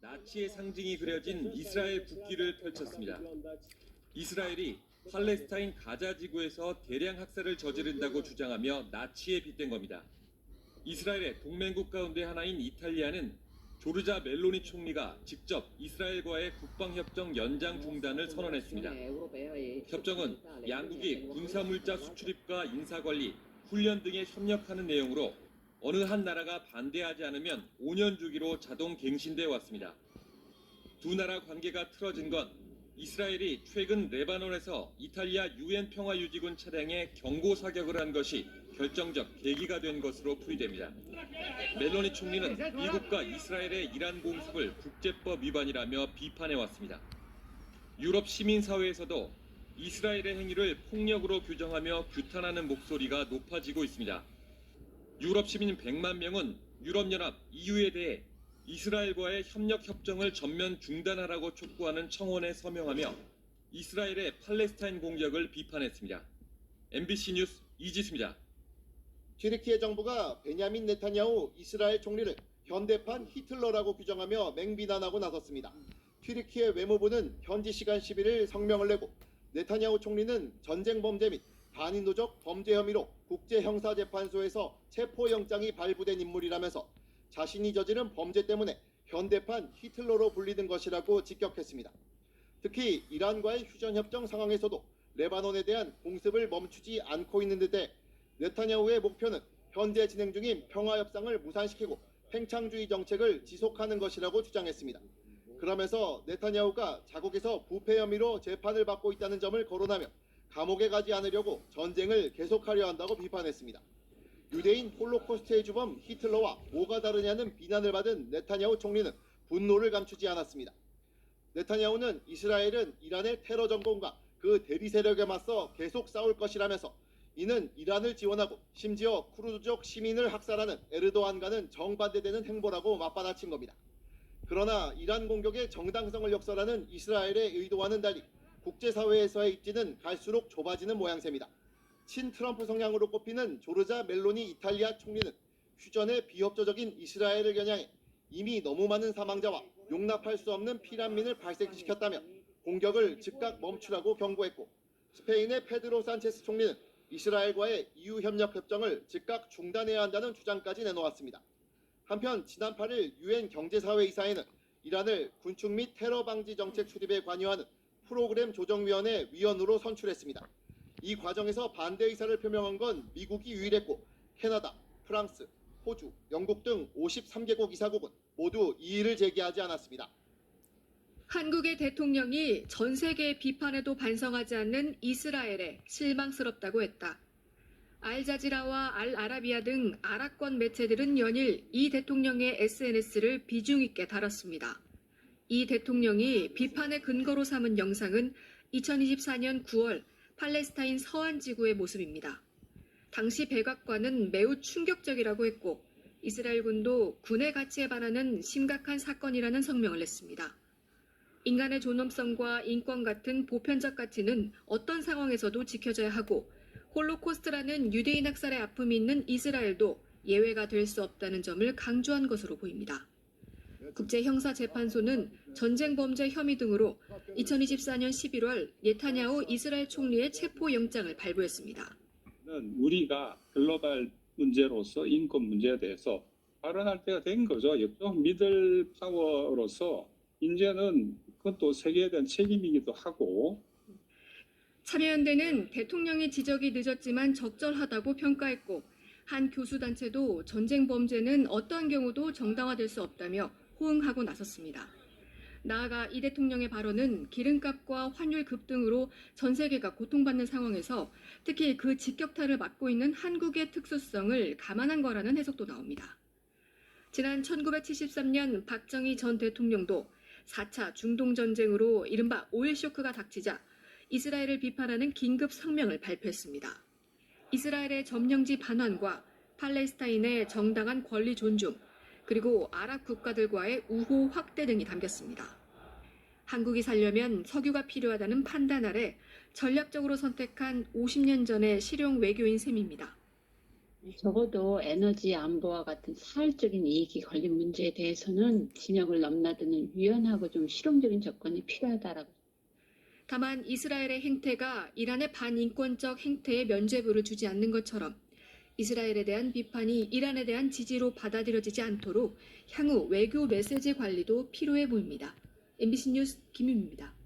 나치의 상징이 그려진 이스라엘 국기를 펼쳤습니다. 이스라엘이 팔레스타인 가자 지구에서 대량 학살을 저지른다고 주장하며 나치에 빗댄 겁니다. 이스라엘의 동맹국 가운데 하나인 이탈리아는 조르자 멜로니 총리가 직접 이스라엘과의 국방협정 연장 중단을 선언했습니다. 협정은 양국이 군사물자 수출입과 인사관리, 훈련 등에 협력하는 내용으로 어느 한 나라가 반대하지 않으면 5년 주기로 자동 갱신돼 왔습니다. 두 나라 관계가 틀어진 건 이스라엘이 최근 레바논에서 이탈리아 유엔 평화유지군 차량에 경고 사격을 한 것이 결정적 계기가 된 것으로 풀이됩니다. 멜로니 총리는 미국과 이스라엘의 이란 공습을 국제법 위반이라며 비판해왔습니다. 유럽 시민사회에서도 이스라엘의 행위를 폭력으로 규정하며 규탄하는 목소리가 높아지고 있습니다. 유럽 시민 100만 명은 유럽연합 EU에 대해 이스라엘과의 협력 협정을 전면 중단하라고 촉구하는 청원에 서명하며 이스라엘의 팔레스타인 공격을 비판했습니다. MBC 뉴스 이지수입니다. 튀르키예 정부가 베냐민 네타냐후 이스라엘 총리를 현대판 히틀러라고 규정하며 맹비난하고 나섰습니다. 튀르키예 외무부는 현지 시간 11일 성명을 내고 네타냐후 총리는 전쟁 범죄 및 반인도적 범죄 혐의로 국제형사재판소에서 체포영장이 발부된 인물이라면서 자신이 저지른 범죄 때문에 현대판 히틀러로 불리는 것이라고 직격했습니다. 특히 이란과의 휴전협정 상황에서도 레바논에 대한 공습을 멈추지 않고 있는 듯해 네타냐후의 목표는 현재 진행 중인 평화협상을 무산시키고 팽창주의 정책을 지속하는 것이라고 주장했습니다. 그러면서 네타냐후가 자국에서 부패 혐의로 재판을 받고 있다는 점을 거론하며 감옥에 가지 않으려고 전쟁을 계속하려 한다고 비판했습니다. 유대인 홀로코스트의 주범 히틀러와 뭐가 다르냐는 비난을 받은 네타냐후 총리는 분노를 감추지 않았습니다. 네타냐후는 이스라엘은 이란의 테러 정권과 그 대리 세력에 맞서 계속 싸울 것이라면서 이는 이란을 지원하고 심지어 쿠르드족 시민을 학살하는 에르도안과는 정반대되는 행보라고 맞받아친 겁니다. 그러나 이란 공격의 정당성을 역설하는 이스라엘의 의도와는 달리 국제사회에서의 입지는 갈수록 좁아지는 모양새입니다. 친트럼프 성향으로 꼽히는 조르자 멜로니 이탈리아 총리는 휴전의 비협조적인 이스라엘을 겨냥해 이미 너무 많은 사망자와 용납할 수 없는 피난민을 발생시켰다며 공격을 즉각 멈추라고 경고했고, 스페인의 페드로 산체스 총리는 이스라엘과의 EU 협력 협정을 즉각 중단해야 한다는 주장까지 내놓았습니다. 한편 지난 8일 유엔 경제사회이사회는 이란을 군축 및 테러 방지 정책 수립에 관여하는 프로그램 조정위원회 위원으로 선출했습니다. 이 과정에서 반대 의사를 표명한 건 미국이 유일했고 캐나다, 프랑스, 호주, 영국 등 53개국 이사국은 모두 이의를 제기하지 않았습니다. 한국의 대통령이 전 세계의 비판에도 반성하지 않는 이스라엘에 실망스럽다고 했다. 알자지라와 알아라비아 등 아랍권 매체들은 연일 이 대통령의 SNS를 비중 있게 다뤘습니다. 이 대통령이 비판의 근거로 삼은 영상은 2024년 9월 팔레스타인 서안 지구의 모습입니다. 당시 백악관은 매우 충격적이라고 했고 이스라엘군도 군의 가치에 반하는 심각한 사건이라는 성명을 냈습니다. 인간의 존엄성과 인권 같은 보편적 가치는 어떤 상황에서도 지켜져야 하고 홀로코스트라는 유대인 학살의 아픔이 있는 이스라엘도 예외가 될 수 없다는 점을 강조한 것으로 보입니다. 국제형사재판소는 전쟁 범죄 혐의 등으로 2024년 11월 네타냐후 이스라엘 총리의 체포영장을 발부했습니다. 우리가 글로벌 문제로서 인권 문제에 대해서 발언할 때가 된 거죠. 미들 파워로서 이제는 그것도 세계에 대한 책임이기도 하고. 참여연대는 대통령의 지적이 늦었지만 적절하다고 평가했고 한 교수단체도 전쟁 범죄는 어떠한 경우도 정당화될 수 없다며 호응하고 나섰습니다. 나아가 이 대통령의 발언은 기름값과 환율 급등으로 전 세계가 고통받는 상황에서 특히 그 직격탄을 맞고 있는 한국의 특수성을 감안한 거라는 해석도 나옵니다. 지난 1973년 박정희 전 대통령도 4차 중동전쟁으로 이른바 오일 쇼크가 닥치자 이스라엘을 비판하는 긴급 성명을 발표했습니다. 이스라엘의 점령지 반환과 팔레스타인의 정당한 권리 존중, 그리고 아랍 국가들과의 우호 확대 등이 담겼습니다. 한국이 살려면 석유가 필요하다는 판단 아래 전략적으로 선택한 50년 전의 실용 외교인 셈입니다. 적어도 에너지 안보와 같은 사활적인 이익이 걸린 문제에 대해서는 진영을 넘나드는 유연하고 좀 실용적인 접근이 필요하다라고. 다만 이스라엘의 행태가 이란의 반인권적 행태에 면죄부를 주지 않는 것처럼 이스라엘에 대한 비판이 이란에 대한 지지로 받아들여지지 않도록 향후 외교 메시지 관리도 필요해 보입니다. MBC 뉴스 김윤입니다.